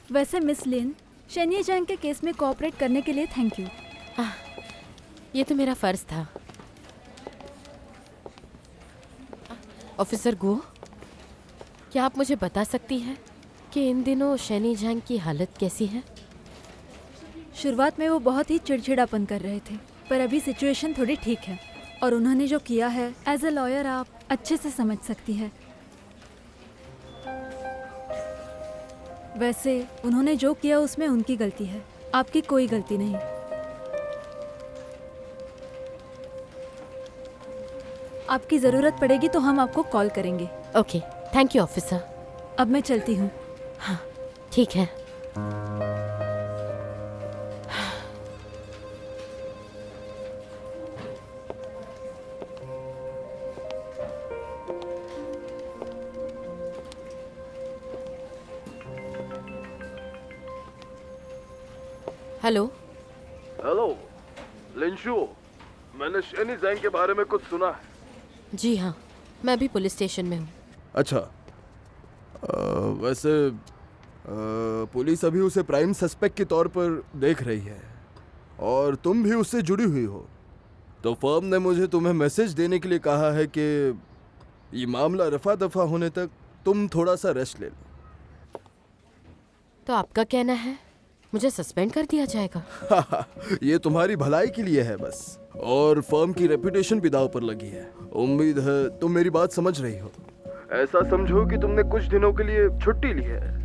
वैसे मिस लिन, शेनिया जैंग के केस में कोऑपरेट करने के लिए थैंक यू। ये तो मेरा फर्ज था। ऑफिसर गो, क्या आप मुझे बता सकती हैं कि इन दिनों शेनी जैंग की हालत कैसी है? शुरुआत में वो बहुत ही चिड़चिड़ापन कर रहे थे, पर अभी सिचुएशन थोड़ी ठीक है और उन्होंने जो किया है एज अ लॉयर आप अच्छे से समझ सकती है। वैसे उन्होंने जो किया उसमें उनकी गलती है, आपकी कोई गलती नहीं। आपकी ज़रूरत पड़ेगी तो हम आपको कॉल करेंगे। Okay, thank you officer. अब मैं चलती हूँ। हाँ, ठीक है। हेलो। हेलो लिंशु, मैंने शेनी जैंग के बारे में कुछ सुना है। जी हाँ, मैं भी पुलिस स्टेशन में हूँ। अच्छा, वैसे पुलिस अभी उसे प्राइम सस्पेक्ट के तौर पर देख रही है और तुम भी उससे जुड़ी हुई हो, तो फर्म ने मुझे तुम्हें मैसेज देने के लिए कहा है कि ये मामला रफा दफा होने तक तुम थोड़ा सा रेस्ट ले लो। तो आपका कहना है मुझे सस्पेंड कर दिया जाएगा? ये तुम्हारी भलाई के लिए है बस, और फर्म की रेपुटेशन भी दांव पर लगी है। उम्मीद है तुम मेरी बात समझ रही हो। ऐसा समझो कि तुमने कुछ दिनों के लिए छुट्टी ली है।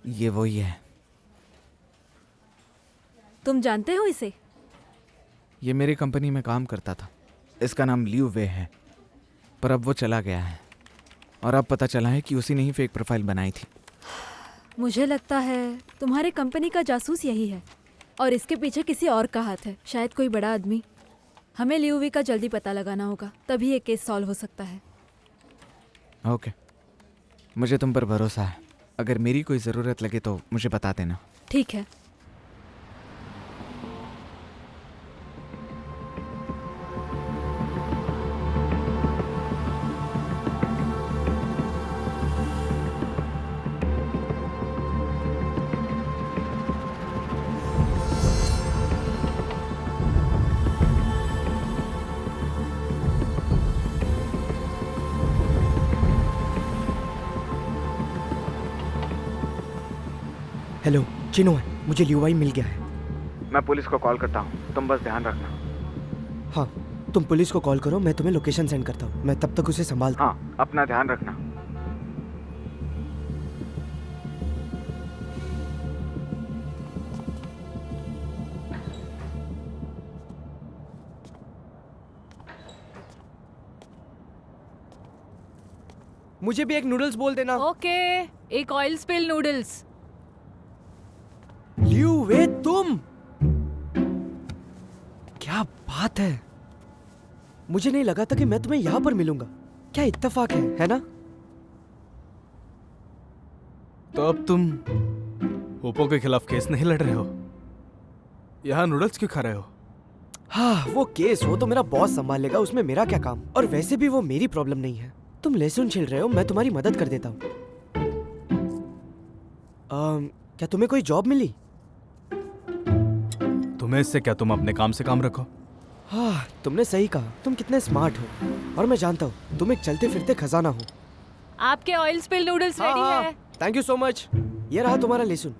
ये वही है। तुम जानते हो इसे? ये मेरी कंपनी में काम करता था। इसका नाम लियू वे है, पर अब वो चला गया है और अब पता चला है कि उसी ने ही फेक प्रोफाइल बनाई थी। मुझे लगता है तुम्हारे कंपनी का जासूस यही है और इसके पीछे किसी और का हाथ है, शायद कोई बड़ा आदमी। हमें लियूवी का जल्दी पता लगाना होगा, तभी ये केस सॉल्व हो सकता है। ओके, मुझे तुम पर भरोसा है। अगर मेरी कोई ज़रूरत लगे तो मुझे बता देना। ठीक है। हेलो, चिनो है, मुझे लियूवाई मिल गया है। मैं पुलिस को कॉल करता हूँ, तुम बस ध्यान रखना। हाँ, तुम पुलिस को कॉल करो, मैं तुम्हें लोकेशन सेंड करता हूँ। मैं तब तक उसे संभालता हूँ। हाँ, अपना ध्यान रखना। मुझे भी एक नूडल्स बोल देना। ओके, एक ऑयल स्पिल नूडल्स। लियू वे, तुम? क्या बात है, मुझे नहीं लगा था कि मैं तुम्हें यहाँ पर मिलूंगा। क्या इत्तेफाक है ना? तो अब तुम ओप्पो के खिलाफ केस नहीं लड़ रहे हो, यहाँ नूडल्स क्यों खा रहे हो? हाँ, वो केस वो तो मेरा बॉस संभाल लेगा, उसमें मेरा क्या काम। और वैसे भी वो मेरी प्रॉब्लम नहीं है। तुम लहसुन छिल रहे हो, मैं तुम्हारी मदद कर देता हूँ। क्या तुम्हें कोई जॉब मिली? तुम्हें इससे क्या, तुम अपने काम से काम रखो। हाँ, तुमने सही कहा, तुम कितने स्मार्ट हो। और मैं जानता हूँ तुम एक चलते फिरते खजाना हो। आपके ऑयल स्पिल नूडल्स रेडी है। Thank you so much. ये रहा तुम्हारा लहसुन।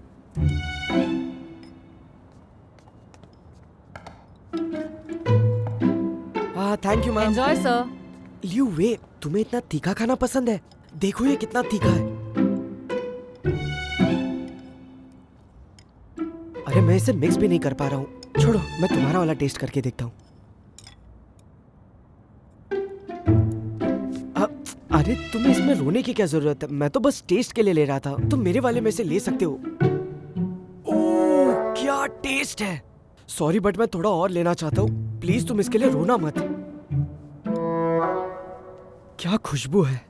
हाँ, thank you ma'am. Enjoy sir. Liu Wei, तुम्हें इतना तीखा खाना पसंद है? देखो ये कितना तीखा है। अरे मैं इसे मिक्स भी नहीं कर पा रहा हूँ। छोड़ो, मैं तुम्हारा वाला टेस्ट करके देखता हूँ। अरे तुम्हें इसमें रोने की क्या जरूरत है? मैं तो बस टेस्ट के लिए ले रहा था। तुम मेरे वाले में से ले सकते हो। ओह, क्या टेस्ट है। सॉरी बट मैं थोड़ा और लेना चाहता हूँ, प्लीज तुम इसके लिए रोना मत। क्या खुशबू है।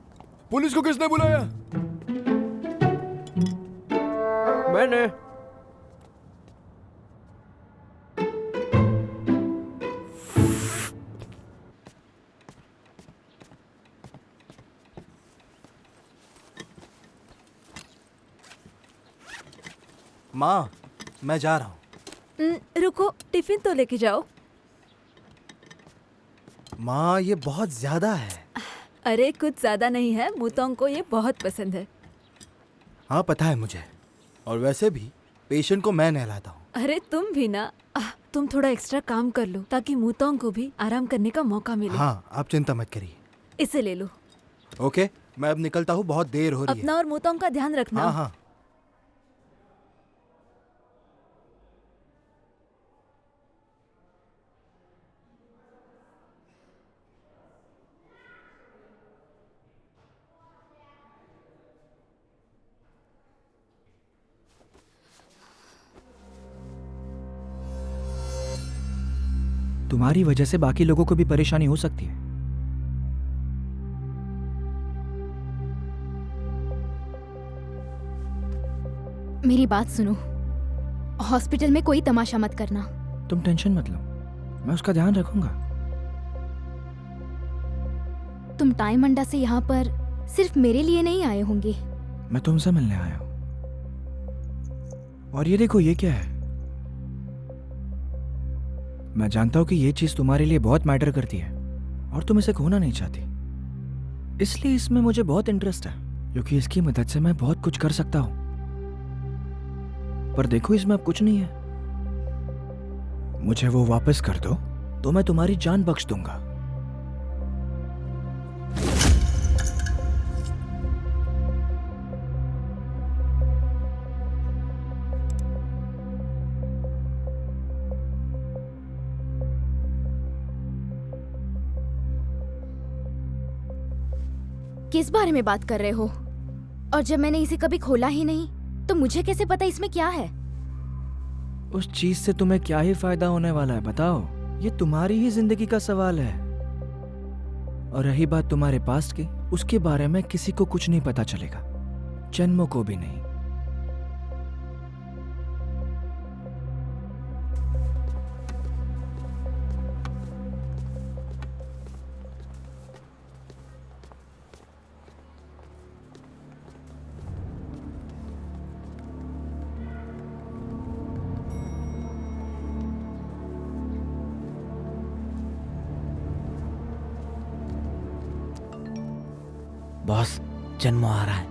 पुलिस को किसने बुलाया? मैंने। माँ, मैं जा रहा हूँ। रुको, टिफिन तो लेके जाओ। माँ, ये बहुत ज्यादा है। अरे कुछ ज्यादा नहीं है, मुतोंग को ये बहुत पसंद है। हाँ पता है मुझे, और वैसे भी पेशेंट को मैं नहलाता हूँ। अरे तुम भी ना, तुम थोड़ा एक्स्ट्रा काम कर लो ताकि मुतोंग को भी आराम करने का मौका मिले। हाँ, आप चिंता मत करिए। इसे ले लो। ओके, मैं अब निकलता हूँ, बहुत देर हो रही है। अपना और मुतोंग का ध्यान रखना। हाँ हाँ। तुम्हारी वजह से बाकी लोगों को भी परेशानी हो सकती है। मेरी बात सुनो, हॉस्पिटल में कोई तमाशा मत करना। तुम टेंशन मत लो, मैं उसका ध्यान रखूंगा। तुम टाइम अंडा से यहाँ पर सिर्फ मेरे लिए नहीं आए होंगे। मैं तुमसे मिलने आया हूं। और ये देखो, ये क्या है? मैं जानता हूं कि ये चीज तुम्हारे लिए बहुत मैटर करती है और तुम इसे खोना नहीं चाहती, इसलिए इसमें मुझे बहुत इंटरेस्ट है, क्योंकि इसकी मदद से मैं बहुत कुछ कर सकता हूं। पर देखो, इसमें अब कुछ नहीं है। मुझे वो वापस कर दो तो मैं तुम्हारी जान बख्श दूंगा। किस बारे में बात कर रहे हो? और जब मैंने इसे कभी खोला ही नहीं तो मुझे कैसे पता इसमें क्या है? उस चीज से तुम्हें क्या ही फायदा होने वाला है बताओ? ये तुम्हारी ही जिंदगी का सवाल है। और रही बात तुम्हारे पास्ट की, उसके बारे में किसी को कुछ नहीं पता चलेगा, जन्मों को भी नहीं। बॉस, जन्मो आ रहा है।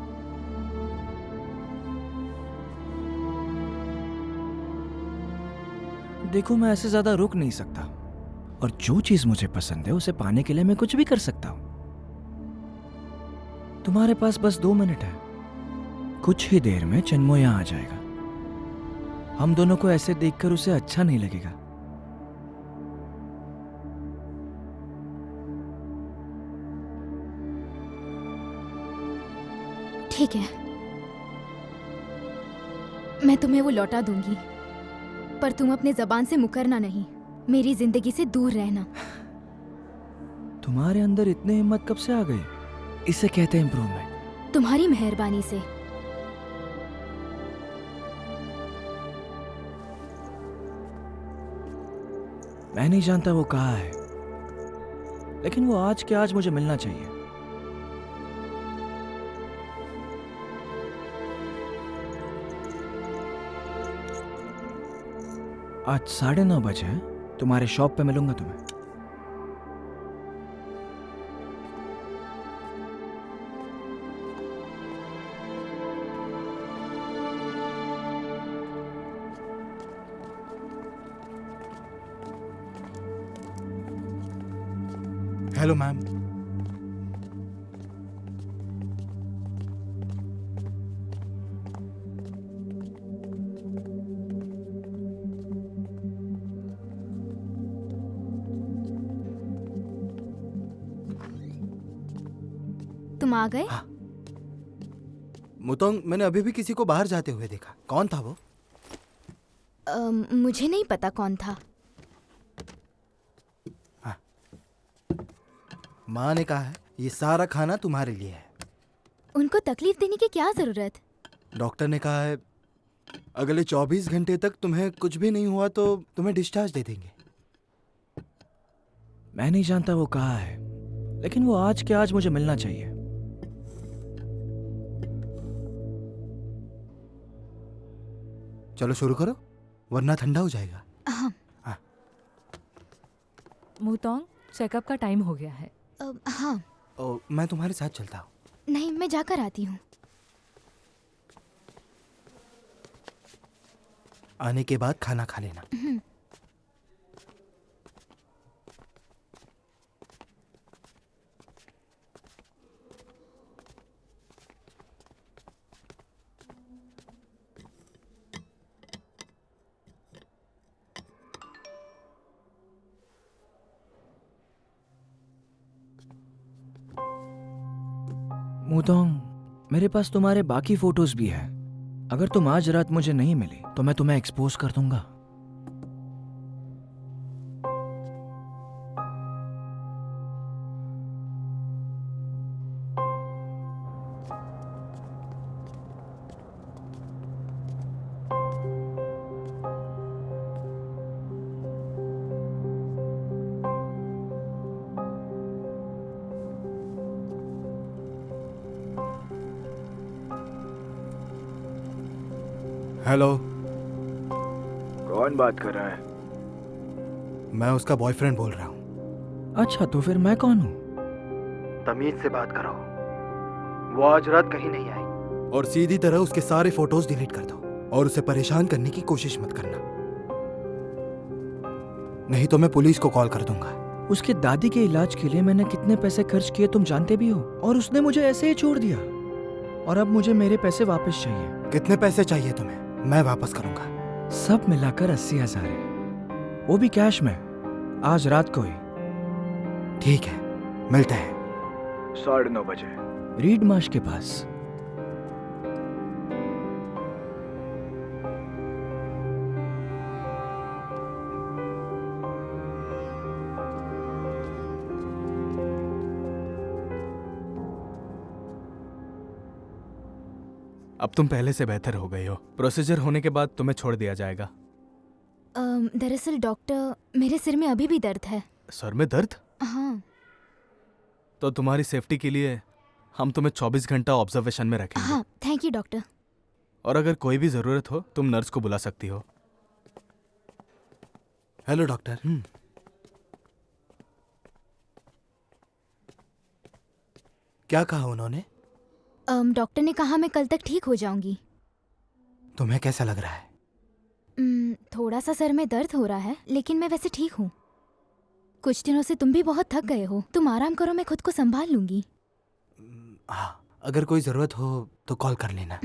देखो, मैं ऐसे ज्यादा रुक नहीं सकता, और जो चीज मुझे पसंद है उसे पाने के लिए मैं कुछ भी कर सकता हूं। तुम्हारे पास बस 2 मिनट है। कुछ ही देर में जन्मो यहां आ जाएगा। हम दोनों को ऐसे देखकर उसे अच्छा नहीं लगेगा। ठीक है, मैं तुम्हें वो लौटा दूंगी, पर तुम अपने जबान से मुकरना नहीं। मेरी जिंदगी से दूर रहना। तुम्हारे अंदर इतनी हिम्मत कब से आ गई? इसे कहते हैं इम्प्रूवमेंट। तुम्हारी मेहरबानी से। मैं नहीं जानता वो कहाँ है, लेकिन वो आज के आज मुझे मिलना चाहिए। आज 9:30 बजे तुम्हारे शॉप पे मिलूंगा तुम्हें। Hello ma'am. तुम आ गए? मुतोंग, मैंने अभी भी किसी को बाहर जाते हुए देखा। कौन था वो? मुझे नहीं पता कौन था। माँ ने कहा है ये सारा खाना तुम्हारे लिए है। उनको तकलीफ देने की क्या जरूरत? डॉक्टर ने कहा है अगले 24 घंटे तक तुम्हें कुछ भी नहीं हुआ तो तुम्हें डिस्चार्ज दे देंगे। मैं नहीं जानता वो कहाँ है, लेकिन वो आज के आज मुझे मिलना चाहिए। चलो शुरू करो वरना ठंडा हो जाएगा। हाँ। मुतोंग, चेकअप का टाइम हो गया है। हाँ। मैं तुम्हारे साथ चलता हूँ। नहीं, मैं जाकर आती हूँ। आने के बाद खाना खा लेना। मुतोंग, मेरे पास तुम्हारे बाकी फोटोज भी है। अगर तुम आज रात मुझे नहीं मिली तो मैं तुम्हें एक्सपोज कर दूंगा। हेलो। कौन बात कर रहा है? मैं उसका बॉयफ्रेंड बोल रहा हूँ। अच्छा, तो फिर मैं कौन हूँ? तमीज से बात करो। वो आज रात कहीं नहीं आई। और सीधी तरह उसके सारे फोटोज डिलीट कर दो और उसे परेशान करने की कोशिश मत करना, नहीं तो मैं पुलिस को कॉल कर दूंगा। उसके दादी के इलाज के लिए मैंने कितने पैसे खर्च किए तुम जानते भी हो, और उसने मुझे ऐसे ही छोड़ दिया। और अब मुझे मेरे पैसे वापस चाहिए। कितने पैसे चाहिए तुम्हें? मैं वापस करूंगा। सब मिलाकर 80,000 है, वो भी कैश में, आज रात को ही। ठीक है, मिलते हैं 9:30 बजे रीड मार्श के पास। अब तुम पहले से बेहतर हो गई हो। प्रोसीजर होने के बाद तुम्हें छोड़ दिया जाएगा। दरअसल डॉक्टर, मेरे सिर में अभी भी दर्द है। सर में दर्द? हाँ। तो तुम्हारी सेफ्टी के लिए हम तुम्हें 24 घंटा ऑब्जर्वेशन में रखेंगे। हाँ, थैंक यू डॉक्टर। और अगर कोई भी जरूरत हो तुम नर्स को बुला सकती हो। Hello doctor. क्या कहा उन्होंने? डॉक्टर ने कहा मैं कल तक ठीक हो जाऊंगी। तुम्हें कैसा लग रहा है? थोड़ा सा सर में दर्द हो रहा है, लेकिन मैं वैसे ठीक हूँ। कुछ दिनों से तुम भी बहुत थक गए हो। तुम आराम करो, मैं खुद को संभाल लूंगी। हाँ, अगर कोई जरूरत हो तो कॉल कर लेना।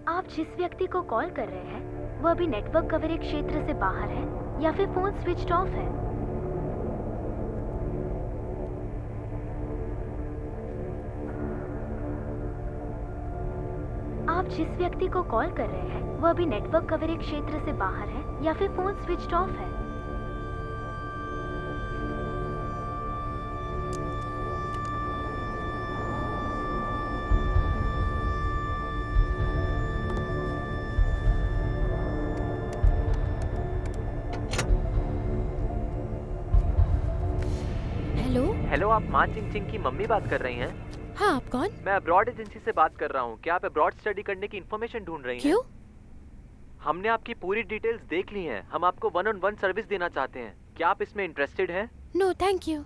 आप जिस व्यक्ति को कॉल कर रहे हैं वो अभी नेटवर्क कवरेज क्षेत्र से बाहर है या फिर फोन स्विच्ड ऑफ है। आप जिस व्यक्ति को कॉल कर रहे हैं वो अभी नेटवर्क कवरेज क्षेत्र से बाहर है या फिर फोन स्विच्ड ऑफ है। हेलो, आप माँ चिंग चिंग की मम्मी बात कर रही हैं? हाँ, आप कौन? मैं अब्रॉड एजेंसी से बात कर रहा हूँ। क्या आप अब्रॉड स्टडी करने की इन्फॉर्मेशन ढूंढ रही हैं? क्यों? हमने आपकी पूरी डिटेल्स देख ली हैं। हम आपको 1-on-1 सर्विस देना चाहते हैं। क्या आप इसमें इंटरेस्टेड हैं? No thank you.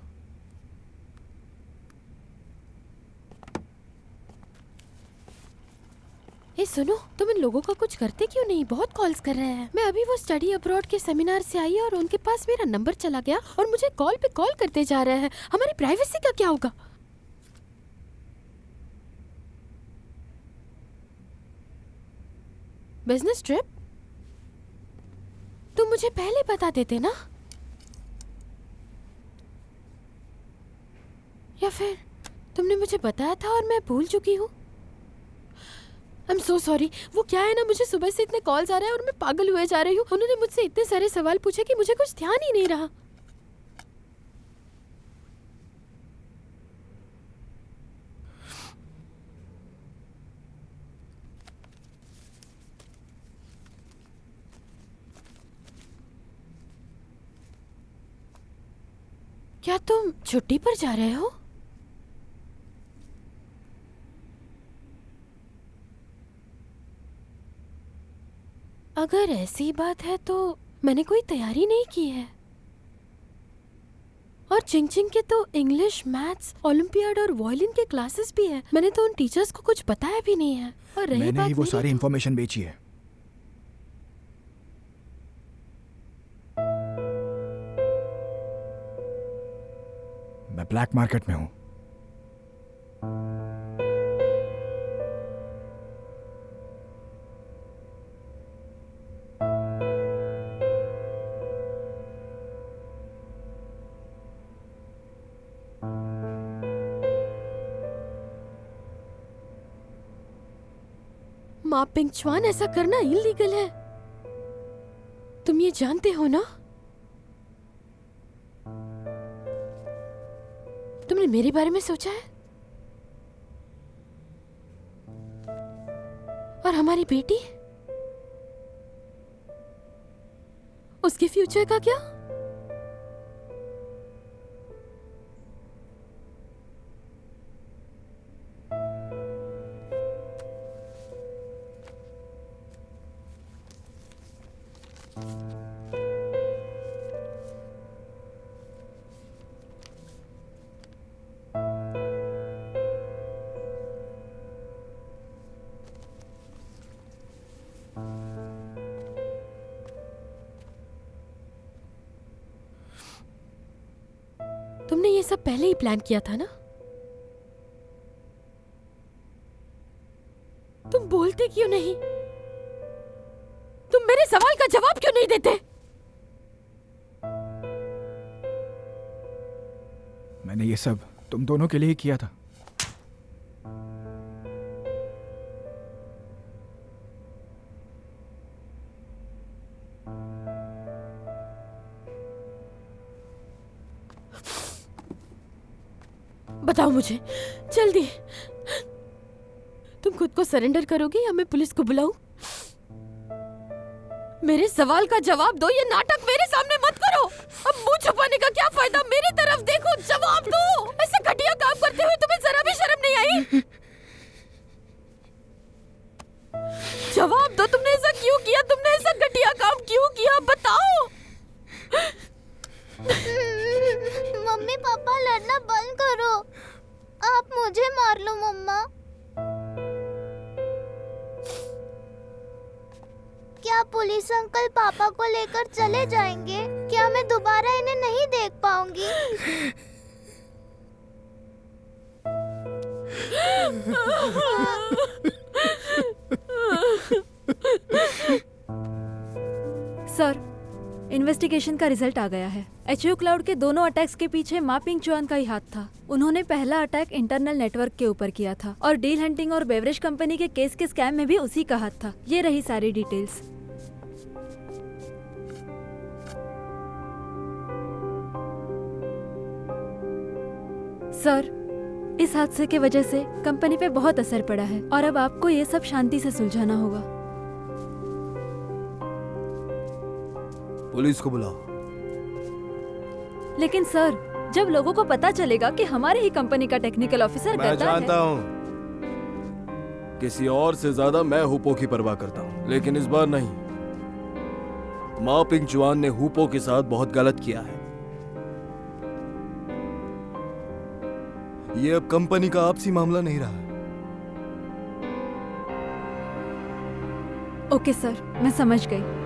ए सुनो, तुम इन लोगों का कुछ करते क्यों नहीं? बहुत कॉल्स कर रहे हैं। मैं अभी वो स्टडी अब्रॉड के सेमिनार से आई और उनके पास मेरा नंबर चला गया और मुझे कॉल पे कॉल करते जा रहे हैं। हमारी प्राइवेसी का क्या होगा? Business trip? तुम मुझे पहले बता देते ना, या फिर तुमने मुझे बताया था और मैं भूल चुकी हूँ। I am so sorry. वो क्या है ना, मुझे सुबह से इतने कॉल्स आ रहे हैं और मैं पागल हुए जा रही हूँ। उन्होंने मुझसे इतने सारे सवाल पूछे कि मुझे कुछ ध्यान ही नहीं रहा। क्या तुम छुट्टी पर जा रहे हो? अगर ऐसी बात है तो मैंने कोई तैयारी नहीं की है। और चिंग के तो इंग्लिश, मैथ्स, ओलंपियाड और वायलिन के क्लासेस भी है। मैंने तो उन टीचर्स को कुछ बताया भी नहीं है। और रही मैंने बात ही वो मेरी सारी इंफॉर्मेशन बेची है। मैं ब्लैक मार्केट में हूं। माँ पिंगचुआन, ऐसा करना इलीगल है। तुम ये जानते हो ना? तुमने मेरे बारे में सोचा है? और हमारी बेटी, उसके फ्यूचर का क्या? तुमने ये सब पहले ही प्लान किया था ना? तुम बोलते क्यों नहीं? तुम मेरे सवाल का जवाब क्यों नहीं देते? मैंने ये सब तुम दोनों के लिए ही किया था। बताओ मुझे जल्दी। तुम खुद को सरेंडर करोगे या मैं पुलिस को बुलाऊं? मेरे सवाल का जवाब दो। ये नाटक मेरे सामने मत करो। अब मुंह छुपाने का क्या फायदा? मेरी तरफ देखो, जवाब दो। ऐसे घटिया काम करते हुए तुम्हें जरा भी शर्म नहीं आई? जवाब दो, तुमने ऐसा क्यों किया? तुमने ऐसा घटिया काम क्यों किया? बताओ। मम्मी पापा लड़ना बंद करो। आप मुझे मार लो मम्मा। क्या पुलिस अंकल पापा को लेकर चले जाएंगे? क्या मैं दोबारा इन्हें नहीं देख पाऊंगी? सर, इन्वेस्टिगेशन का रिजल्ट आ गया है। एचयू क्लाउड के दोनों अटैक्स के पीछे मा पिंगचुआन का ही हाथ था। उन्होंने पहला अटैक इंटरनल नेटवर्क के ऊपर किया था और डील हंटिंग और बेवरेज कंपनी के केस के स्कैम में भी उसी का हाथ था। ये रही सारी डिटेल्स। सर, इस हादसे के वजह से कंपनी पे बहुत असर पड़ा है और अब आपको ये सब शांति से सुलझाना होगा। पुलिस को बुलाओ। लेकिन सर, जब लोगों को पता चलेगा कि हमारे ही कंपनी का टेक्निकल ऑफिसर मैं गद्दार जानता है। हूँ, किसी और से ज्यादा मैं हुपो की परवाह करता हूँ, लेकिन इस बार नहीं। मा पिंगचुआन ने हुपो के साथ बहुत गलत किया है। ये अब कंपनी का आपसी मामला नहीं रहा है। ओके सर, मैं समझ गई।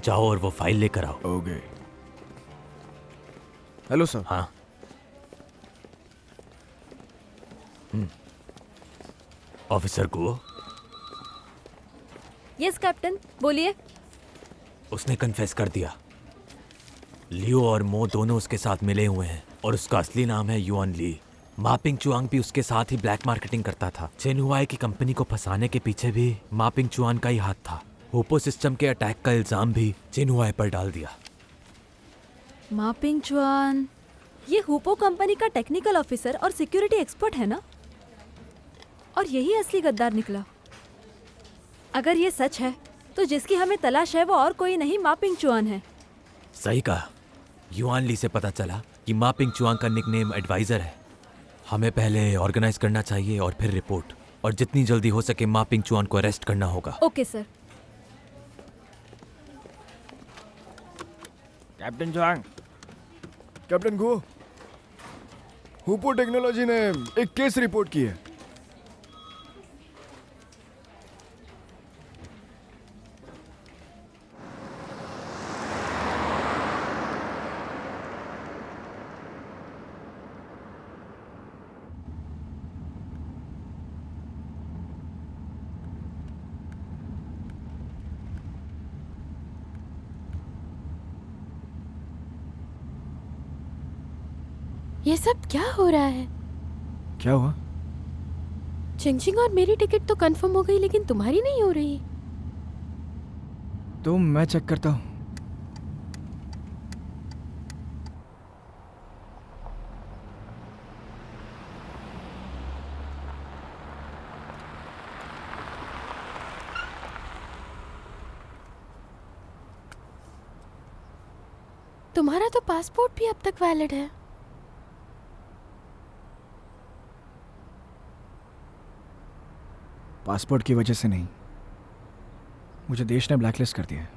जाओ और वो फाइल लेकर आओ। ओके। Hello sir. हाँ। ऑफिसर को यस कैप्टन, बोलिए। उसने कन्फेस कर दिया। लियो और मो दोनों उसके साथ मिले हुए हैं और उसका असली नाम है युआन ली। मापिंग चुआंग भी उसके साथ ही ब्लैक मार्केटिंग करता था। चेन हुआई की कंपनी को फंसाने के पीछे भी मापिंग चुआन का ही हाथ था। होपो सिस्टम के अटैक का इल्जाम भी चेन हुआई पर डाल दिया। मापिंग चुआन, ये हुपो कंपनी का टेक्निकल ऑफिसर और सिक्योरिटी एक्सपर्ट है ना? और यही असली गद्दार निकला। अगर ये सच है तो जिसकी हमें तलाश है वो और कोई नहीं, मापिंग चुआन है। सही कहा। युआन ली से पता चला कि मापिंग चुआंग का निकनेम एडवाइजर है। हमें पहले ऑर्गेनाइज करना चाहिए और फिर रिपोर्ट, और जितनी जल्दी हो सके मापिंग चुआन को अरेस्ट करना होगा। Okay sir. Captain Chuang. Captain Go, Hupo technology ने एक केस रिपोर्ट की है। ये सब क्या हो रहा है? क्या हुआ? चिंगचिंग और मेरी टिकट तो कंफर्म हो गई, लेकिन तुम्हारी नहीं हो रही। तो मैं चेक करता हूँ। तुम्हारा तो पासपोर्ट भी अब तक वैलिड है। पासपोर्ट की वजह से नहीं, मुझे देश ने ब्लैकलिस्ट कर दिया है।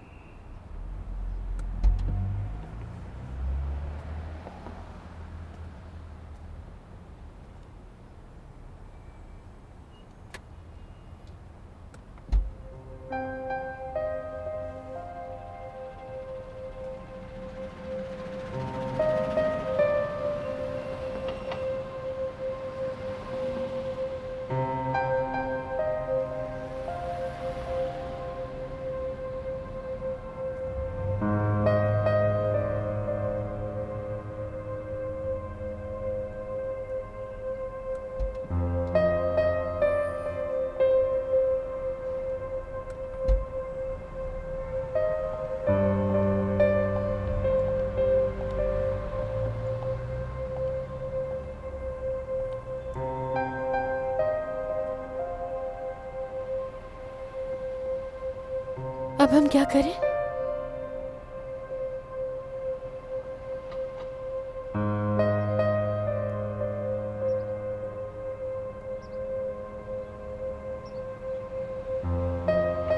अब हम क्या करें?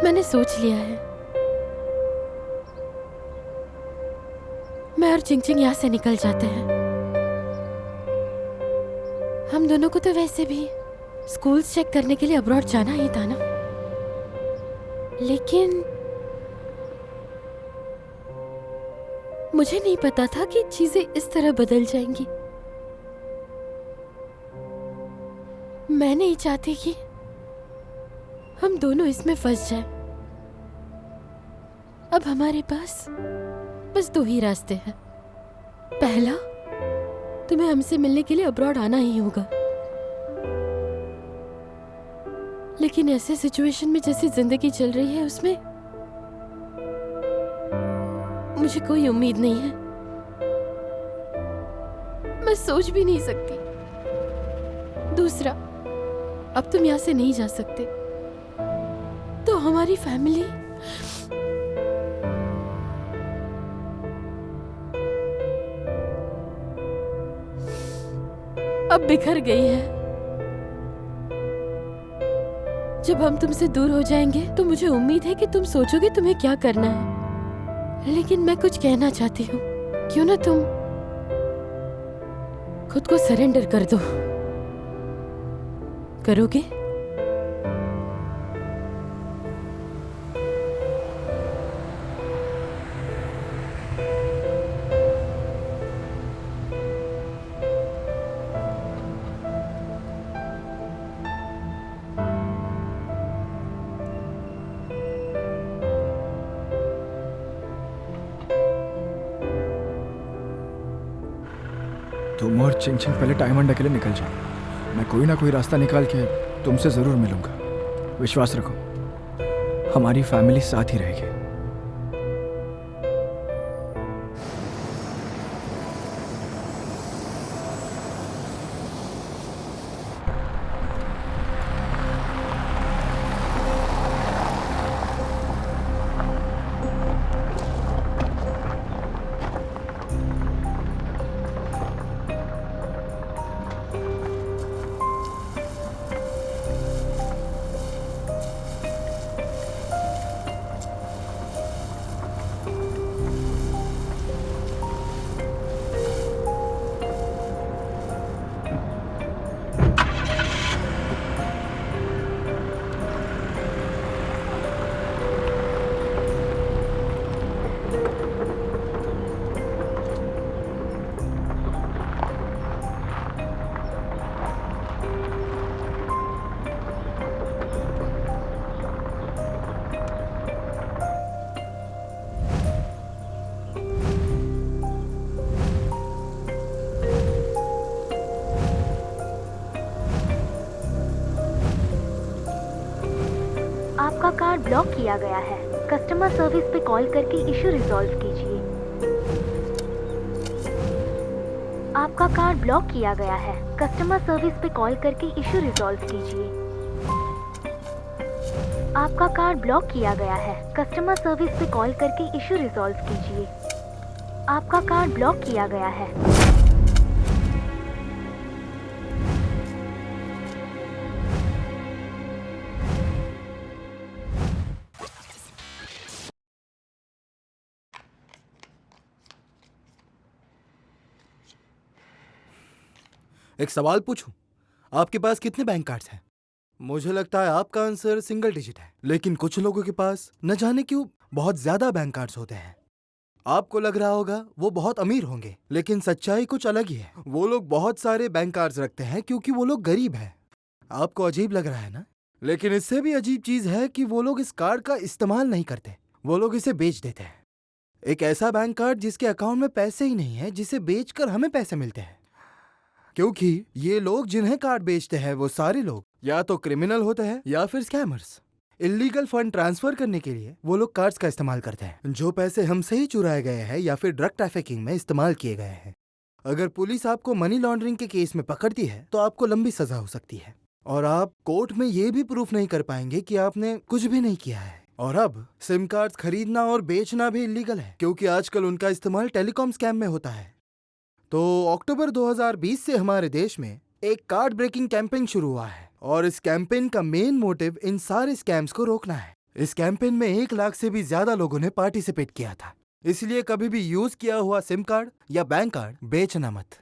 मैंने सोच लिया है। मैं और चिंगचिंग यहाँ से निकल जाते हैं। हम दोनों को तो वैसे भी स्कूल्स चेक करने के लिए अब्रॉड जाना ही था ना। लेकिन मुझे नहीं पता था कि चीजें इस तरह बदल जाएंगी। मैं नहीं चाहती कि हम दोनों इसमें फंस जाएं। अब हमारे पास बस दो ही रास्ते हैं। पहला, तुम्हें हमसे मिलने के लिए अब्रॉड आना ही होगा। लेकिन ऐसे सिचुएशन में जैसी जिंदगी चल रही है उसमें मुझे कोई उम्मीद नहीं है। मैं सोच भी नहीं सकती। दूसरा, अब तुम यहां से नहीं जा सकते, तो हमारी फैमिली अब बिखर गई है। जब हम तुमसे दूर हो जाएंगे तो मुझे उम्मीद है कि तुम सोचोगे तुम्हें क्या करना है। लेकिन मैं कुछ कहना चाहती हूँ। क्यों ना तुम खुद को सरेंडर कर दो। करोगे? तुम और चिंग चिंग पहले डायमंड के लिए निकल जाओ। मैं कोई ना कोई रास्ता निकाल के तुमसे ज़रूर मिलूंगा। विश्वास रखो, हमारी फैमिली साथ ही रहेगी। आपका कार्ड ब्लॉक किया गया है। कस्टमर सर्विस पे कॉल करके इशू रिजॉल्व कीजिए। आपका कार्ड ब्लॉक किया गया है। कस्टमर सर्विस पे कॉल करके इशू रिजॉल्व कीजिए। आपका कार्ड ब्लॉक किया गया है। कस्टमर सर्विस पे कॉल करके इशू रिजॉल्व कीजिए। आपका कार्ड ब्लॉक किया गया है। एक सवाल पूछूं? आपके पास कितने बैंक कार्ड्स हैं? मुझे लगता है आपका आंसर सिंगल डिजिट है, लेकिन कुछ लोगों के पास न जाने क्यों बहुत ज्यादा बैंक कार्ड्स होते हैं। आपको लग रहा होगा वो बहुत अमीर होंगे, लेकिन सच्चाई कुछ अलग ही है। वो लोग बहुत सारे बैंक कार्ड्स रखते हैं क्योंकि वो लोग गरीब हैं। आपको अजीब लग रहा है ना? लेकिन इससे भी अजीब चीज है कि वो लोग इस कार्ड का इस्तेमाल नहीं करते, वो लोग इसे बेच देते हैं। एक ऐसा बैंक कार्ड जिसके अकाउंट में पैसे ही नहीं है, जिसे बेचकर हमें पैसे मिलते हैं। क्योंकि ये लोग जिन्हें कार्ड बेचते हैं वो सारे लोग या तो क्रिमिनल होते हैं या फिर स्कैमर्स। इल्लीगल फंड ट्रांसफर करने के लिए वो लोग कार्ड्स का इस्तेमाल करते हैं, जो पैसे हमसे ही चुराए गए हैं या फिर ड्रग ट्रैफिकिंग में इस्तेमाल किए गए हैं। अगर पुलिस आपको मनी लॉन्ड्रिंग के केस में पकड़ती है तो आपको लंबी सजा हो सकती है, और आप कोर्ट में ये भी प्रूफ नहीं कर पाएंगे कि आपने कुछ भी नहीं किया है। और अब सिम कार्ड्स खरीदना और बेचना भी इल्लीगल है, क्योंकि आजकल उनका इस्तेमाल टेलीकॉम स्कैम में होता है। तो अक्टूबर 2020 से हमारे देश में एक कार्ड ब्रेकिंग कैंपेन शुरू हुआ है, और इस कैंपेन का मेन मोटिव इन सारे स्कैम्स को रोकना है। इस कैंपेन में 1 लाख से भी ज्यादा लोगों ने पार्टिसिपेट किया था। इसलिए कभी भी यूज किया हुआ सिम कार्ड या बैंक कार्ड बेचना मत।